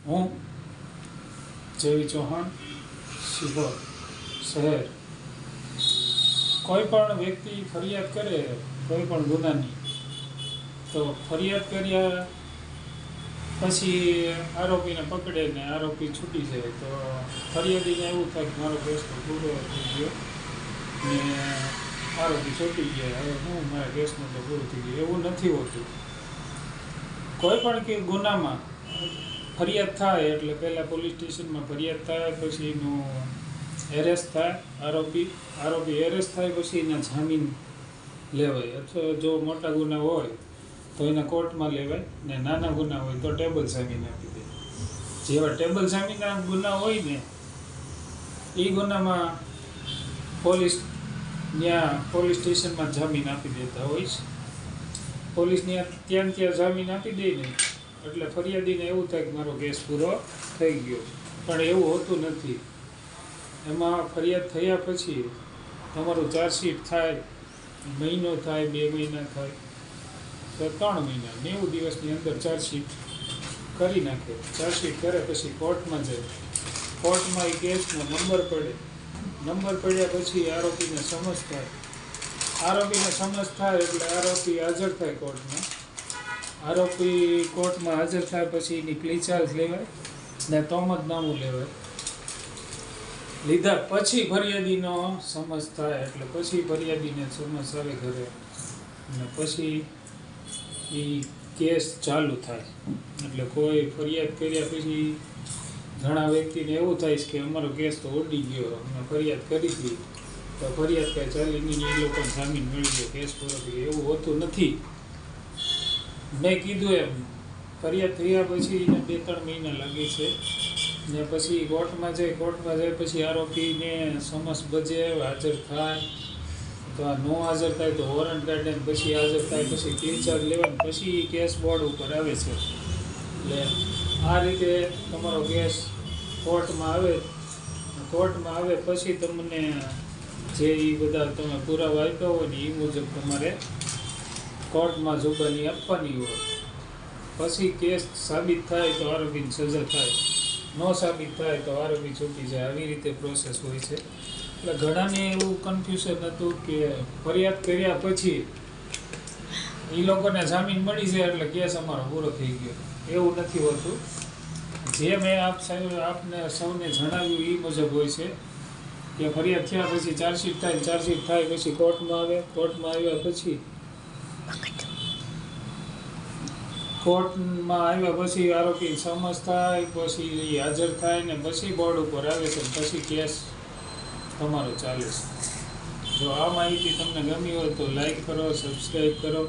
હું જેવી ચૌહાણ સિહોર શહેર કોઈ પણ વ્યક્તિ ફરિયાદ કરે કોઈ પણ ગુનાની તો ફરિયાદ કર્યા પછી આરોપીને પકડે ને આરોપી છૂટી જાય તો ફરિયાદીને એવું થાય કે મારો કેસ તો પૂરો થઈ ગયો ને આરોપી છૂટી ગયા, હવે હું મારા કેસનું તો પૂરું થઈ ગયું. એવું નથી હોતું. કોઈ પણ કે ગુનામાં ફરિયાદ થાય એટલે પહેલાં પોલીસ સ્ટેશનમાં ફરિયાદ થાય, પછી એનું એરેસ્ટ થાય, આરોપી એરેસ્ટ થાય, પછી એના જામીન લેવાય. અથવા જો મોટા ગુના હોય તો એને કોર્ટમાં લેવાય ને નાના ગુના હોય તો ટેબલ જામીન આપી દે. જેવા ટેબલ જામીનના ગુના હોય ને એ ગુનામાં પોલીસ સ્ટેશનમાં જામીન આપી દેતા હોય છે. પોલીસ ત્યાં જામીન આપી દે ને એટલે ફરિયાદીને એવું થાય કે મારો કેસ પૂરો થઈ ગયો, પણ એવું હોતું નથી. એમાં ફરિયાદ થયા પછી તમારું ચાર્જશીટ થાય, મહિનો થાય, 2 મહિના થાય તો 3 મહિના 90 દિવસની અંદર ચાર્જશીટ કરી નાખે. ચાર્જશીટ કરે પછી કોર્ટમાં જાય, કોર્ટમાં એ કેસનો નંબર પડ્યા પછી આરોપીને સમજ થાય એટલે આરોપી હાજર થાય કોર્ટમાં. આરોપી કોર્ટમાં હાજર થાય પછી એની પ્લી ચાર્જ લેવાય ને તોમતનામું લેવાય. લીધા પછી ફરિયાદીનો સમજ થાય એટલે પછી ફરિયાદીને સમજ આવે ઘરે અને પછી એ કેસ ચાલુ થાય. એટલે કોઈ ફરિયાદ કર્યા પછી ઘણા વ્યક્તિને એવું થાય છે કે અમારો કેસ તો ઉડી ગયો, અમે ફરિયાદ કરી હતી તો ફરિયાદ કાંઈ ચાલી નહીં, એ લોકોને જામીન મળી ગયો, કેસ પૂરો થઈ ગયો. એવું હોતું નથી. મેં કીધું એમ ફરિયાદ થયા પછી એને 2-3 મહિના લાગે છે ને પછી કોર્ટમાં જાય પછી આરોપીને સમજ બજે હાજર થાય તો આ નો હાજર થાય તો વોરંટ કાઢે, પછી હાજર થાય પછી પ્લી ચાર્જ લેવાની, પછી કેસ બોર્ડ ઉપર આવે છે. એટલે આ રીતે તમારો કેસ કોર્ટમાં આવે પછી તમને જે એ બધા તમે પુરાવા આપ્યા હોય ને એ મુજબ તમારે કોર્ટમાં જુબાની આપવાની હોય. પછી કેસ સાબિત થાય તો આરોપીની સજા થાય, ન સાબિત થાય તો આરોપી છૂટી જાય. આવી રીતે પ્રોસેસ હોય છે. એટલે ઘણાને એવું કન્ફ્યુઝન હતું કે ફરિયાદ કર્યા પછી એ લોકોને જામીન મળી જાય એટલે કેસ અમારો પૂરો થઈ ગયો. એવું નથી હોતું. જે મેં આપને સૌને જણાવ્યું એ મુજબ હોય છે કે ફરિયાદ થયા પછી ચાર્જશીટ થાય પછી કોર્ટમાં આવ્યા પછી આરોપી સમજ થાય, પછી હાજર થાય ને પછી બોર્ડ ઉપર આવે છે, પછી કેસ તમારો ચાલે છે. જો આ માહિતી તમને ગમી હોય તો લાઈક કરો, સબસ્ક્રાઈબ કરો.